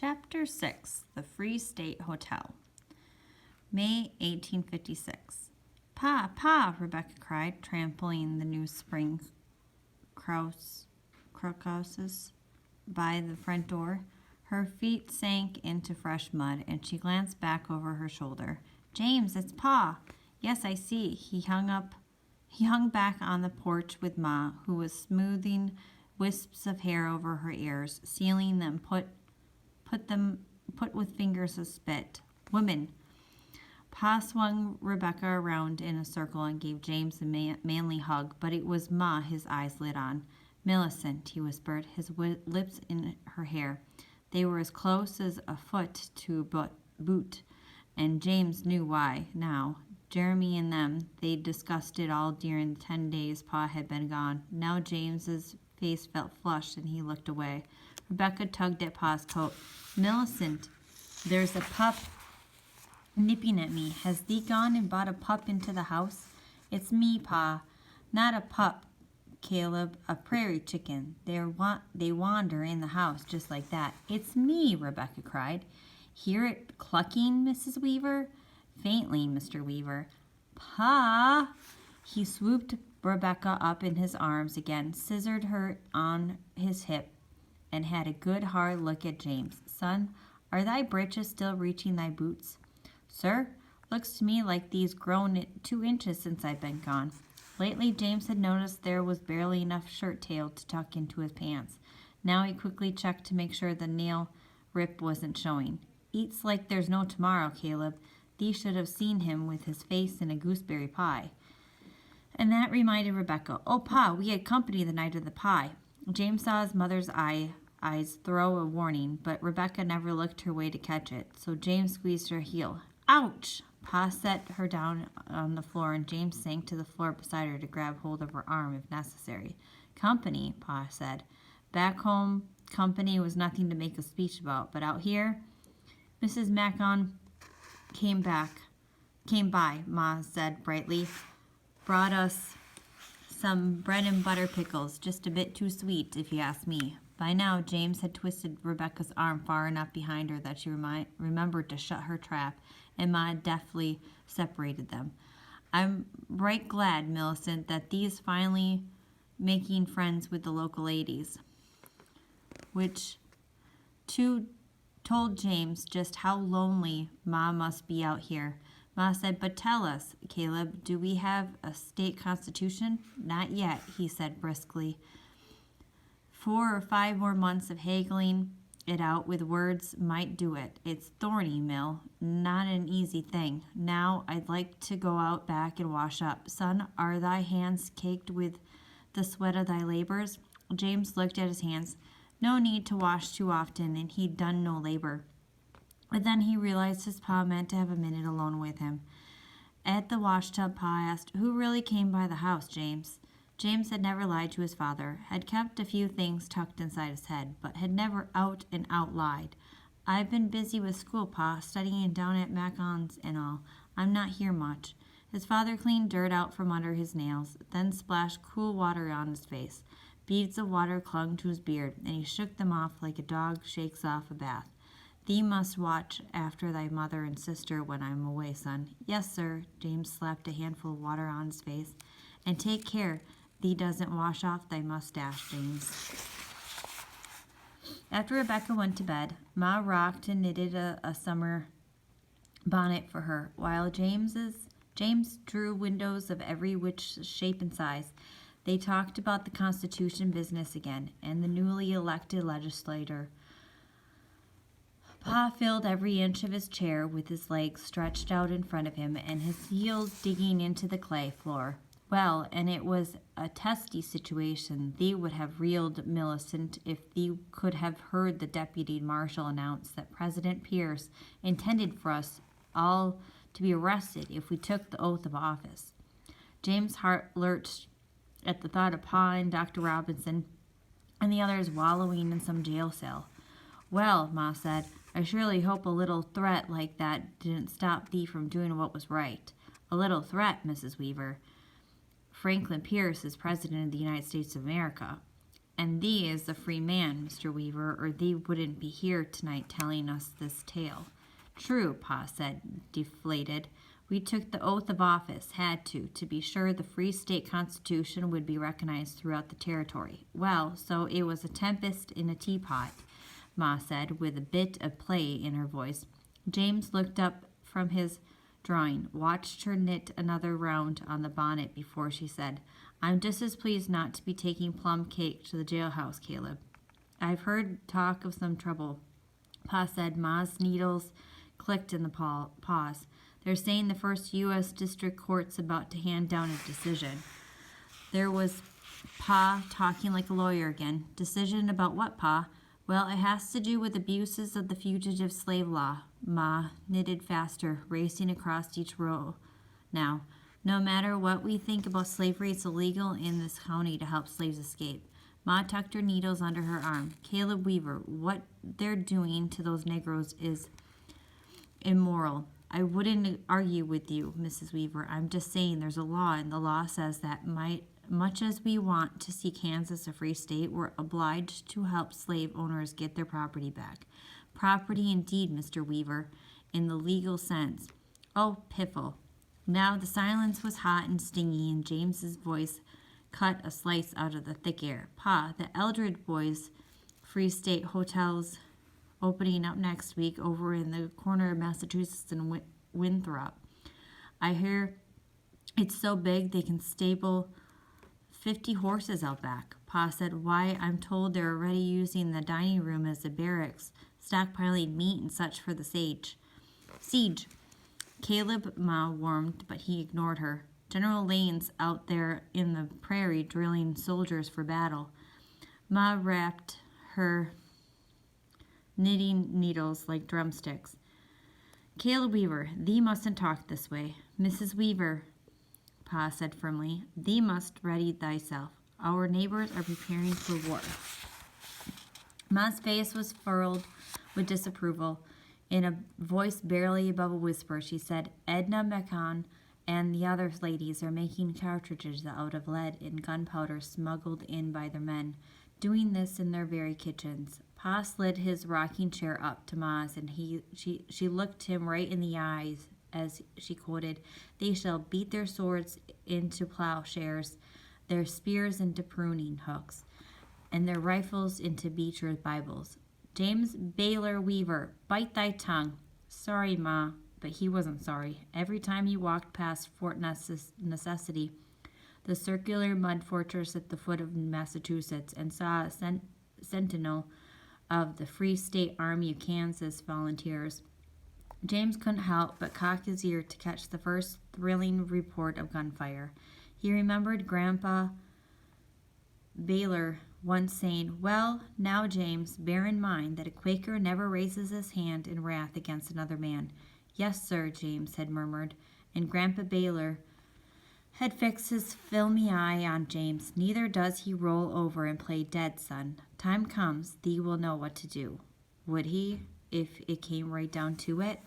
Chapter 6 The Free State Hotel. May 1856. Pa, Pa, Rebecca cried, trampling the new spring crocuses by the front door. Her feet sank into fresh mud, and she glanced back over her shoulder. James, it's Pa. Yes, I see. He hung back on the porch with Ma, who was smoothing wisps of hair over her ears, sealing them put with fingers of spit. Women. Pa swung Rebecca around in a circle and gave James a manly hug, but it was Ma his eyes lit on. Millicent, he whispered, his lips in her hair. They were as close as a foot to a boot, and James knew why now. Jeremy and them, they'd discussed it all during the 10 days Pa had been gone. Now James's face felt flushed, and he looked away. Rebecca tugged at Pa's coat. Millicent, there's a pup nipping at me. Has thee gone and brought a pup into the house? It's me, Pa. Not a pup, Caleb, a prairie chicken. They wander in the house just like that. It's me, Rebecca cried. Hear it clucking, Mrs. Weaver? Faintly, Mr. Weaver. Pa! He swooped Rebecca up in his arms again, scissored her on his hip, and had a good hard look at James. Son, are thy breeches still reaching thy boots? Sir, looks to me like thee's grown 2 inches since I've been gone. Lately, James had noticed there was barely enough shirt tail to tuck into his pants. Now he quickly checked to make sure the nail rip wasn't showing. Eats like there's no tomorrow, Caleb. Thee should have seen him with his face in a gooseberry pie. And that reminded Rebecca. Oh, Pa, we had company the night of the pie. James saw his mother's eyes throw a warning, but Rebecca never looked her way to catch it, so James squeezed her heel. Ouch! Pa set her down on the floor, and James sank to the floor beside her to grab hold of her arm if necessary. Company, Pa said. Back home, company was nothing to make a speech about, but out here, Mrs. Macon came by, Ma said brightly. Brought us some bread and butter pickles, just a bit too sweet, if you ask me. By now, James had twisted Rebecca's arm far enough behind her that she remembered to shut her trap, and Ma deftly separated them. I'm right glad, Millicent, that thee is finally making friends with the local ladies, which told James just how lonely Ma must be out here. Ma said, but tell us, Caleb, do we have a state constitution? Not yet, he said briskly. 4 or 5 more months of haggling it out with words might do it. It's thorny, Mill, not an easy thing. Now I'd like to go out back and wash up. Son, are thy hands caked with the sweat of thy labors? James looked at his hands. No need to wash too often, and he'd done no labor. But then he realized his Pa meant to have a minute alone with him. At the washtub, Pa asked, who really came by the house, James? James had never lied to his father, had kept a few things tucked inside his head, but had never out and out lied. I've been busy with school, Pa, studying down at Macon's and all. I'm not here much. His father cleaned dirt out from under his nails, then splashed cool water on his face. Beads of water clung to his beard, and he shook them off like a dog shakes off a bath. Thee must watch after thy mother and sister when I'm away, son. Yes, sir. James slapped a handful of water on his face. And take care thee doesn't wash off thy mustache, James. After Rebecca went to bed, Ma rocked and knitted a summer bonnet for her, while James drew windows of every which shape and size. They talked about the Constitution business again, and the newly elected legislator. Pa filled every inch of his chair with his legs stretched out in front of him and his heels digging into the clay floor. Well, and it was a testy situation. Thee would have reeled, Millicent, if thee could have heard the deputy marshal announce that President Pierce intended for us all to be arrested if we took the oath of office. James' heart lurched at the thought of Pa and Dr. Robinson and the others wallowing in some jail cell. Well, Ma said, I surely hope a little threat like that didn't stop thee from doing what was right. A little threat, Mrs. Weaver. Franklin Pierce is President of the United States of America. And thee is a free man, Mr. Weaver, or thee wouldn't be here tonight telling us this tale. True, Pa said, deflated. We took the oath of office, had to be sure the Free State Constitution would be recognized throughout the territory. Well, so it was a tempest in a teapot, Ma said, with a bit of play in her voice. James looked up from his drawing, watched her knit another round on the bonnet before she said, I'm just as pleased not to be taking plum cake to the jailhouse, Caleb. I've heard talk of some trouble, Pa said. Ma's needles clicked in the pause. They're saying the first U.S. District Court's about to hand down a decision. There was Pa talking like a lawyer again. Decision about what, Pa? Well, it has to do with abuses of the fugitive slave law. Ma knitted faster, racing across each row now. No matter what we think about slavery, it's illegal in this county to help slaves escape. Ma tucked her needles under her arm. Caleb Weaver, what they're doing to those Negroes is immoral. I wouldn't argue with you, Mrs. Weaver. I'm just saying there's a law, and the law says that much as we want to see Kansas a free state, we're obliged to help slave owners get their property back. Property indeed, Mr. Weaver, in the legal sense. Oh, piffle. Now the silence was hot and stingy, and James's voice cut a slice out of the thick air. Pa, the Eldred boys' Free State Hotel's opening up next week over in the corner of Massachusetts and Winthrop. I hear it's so big they can stable 50 horses out back. Pa said, why, I'm told they're already using the dining room as a barracks, stockpiling meat and such for the siege. Caleb Ma warmed, but he ignored her. General Lane's out there in the prairie drilling soldiers for battle. Ma wrapped her knitting needles like drumsticks. Caleb Weaver, thee mustn't talk this way. Mrs. Weaver, Pa said firmly, thee must ready thyself. Our neighbors are preparing for war. Ma's face was furrowed with disapproval. In a voice barely above a whisper, she said, Edna McCann and the other ladies are making cartridges out of lead and gunpowder smuggled in by their men, doing this in their very kitchens. Pa slid his rocking chair up to Ma's, and she looked him right in the eyes as she quoted, they shall beat their swords into plowshares, their spears into pruning hooks, and their rifles into Beecher's Bibles. James Baylor Weaver, bite thy tongue. Sorry, Ma, but he wasn't sorry. Every time he walked past Fort Necessity, the circular mud fortress at the foot of Massachusetts, and saw a sentinel of the Free State Army of Kansas volunteers, James couldn't help but cock his ear to catch the first thrilling report of gunfire. He remembered Grandpa Baylor once saying, well, now, James, bear in mind that a Quaker never raises his hand in wrath against another man. Yes, sir, James had murmured, and Grandpa Baylor had fixed his filmy eye on James. Neither does he roll over and play dead, son. Time comes, thee will know what to do. Would he, if it came right down to it?